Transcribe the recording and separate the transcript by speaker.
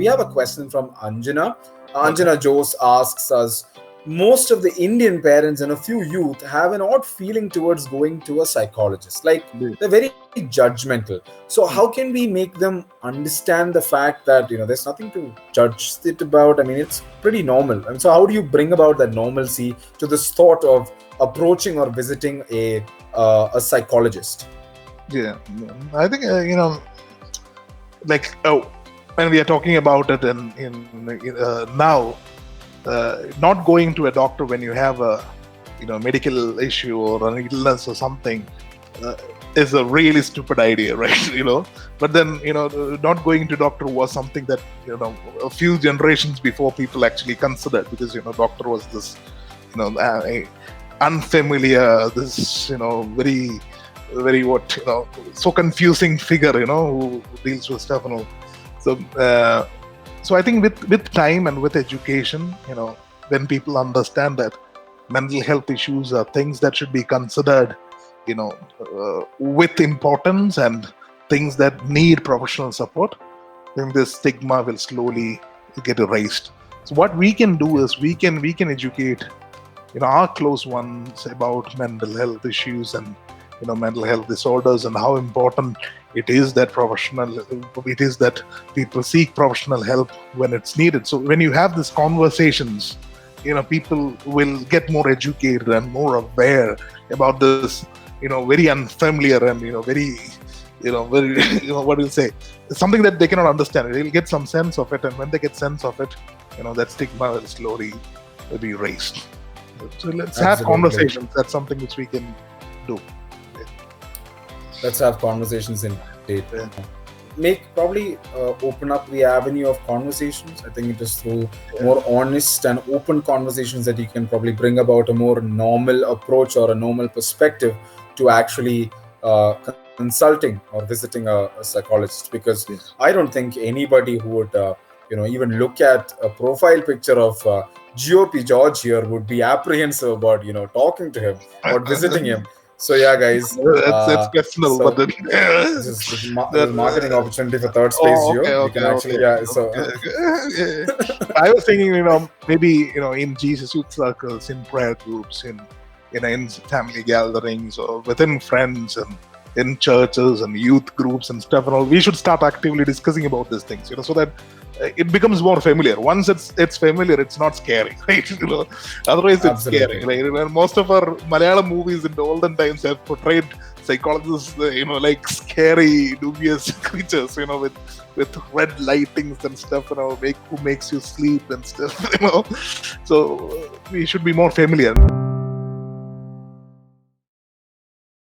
Speaker 1: we have a question from Anjana. Anjana Jose asks us, most of the Indian parents and a few youth have an odd feeling towards going to a psychologist. Like, they're very judgmental. So how can we make them understand the fact that, there's nothing to judge it about? I mean, it's pretty normal. And so how do you bring about that normalcy to this thought of approaching or visiting a psychologist?
Speaker 2: Yeah, I think, when we are talking about it now, not going to a doctor when you have a medical issue or an illness or something is a really stupid idea, right? But then not going to doctor was something that a few generations before people actually considered, because doctor was this unfamiliar, this very so confusing figure who deals with stuff and all. So I think with time and with education, when people understand that mental health issues are things that should be considered, with importance, and things that need professional support, then this stigma will slowly get erased. So what we can do is we can educate, our close ones about mental health issues and mental health disorders, and how important it is that people seek professional help when it's needed. So when you have these conversations, people will get more educated and more aware about this, very unfamiliar and very, what do you say? It's something that they cannot understand. They'll get some sense of it, and when they get sense of it, that stigma will slowly be erased. So let's have conversations. That's something which we can do.
Speaker 1: Let's have conversations indeed. Probably open up the avenue of conversations. I think it is through more honest and open conversations that you can probably bring about a more normal approach or a normal perspective to actually consulting or visiting a psychologist. Because I don't think anybody who would even look at a profile picture of Geo P George here would be apprehensive about talking to him or visiting him. So yeah, guys,
Speaker 2: that's personal.
Speaker 1: So
Speaker 2: but then,
Speaker 1: this is marketing opportunity for Third Space.
Speaker 2: I was thinking, maybe in Jesus youth circles, in prayer groups, in family gatherings, or within friends, and in churches and youth groups and stuff and all, we should start actively discussing about these things, so that it becomes more familiar. Once it's familiar, it's not scary, right? Otherwise it's scary, right? Most of our Malayalam movies in the olden times have portrayed psychologists, like scary, dubious creatures, with red lightings and stuff, who makes you sleep and stuff, So we should be more familiar.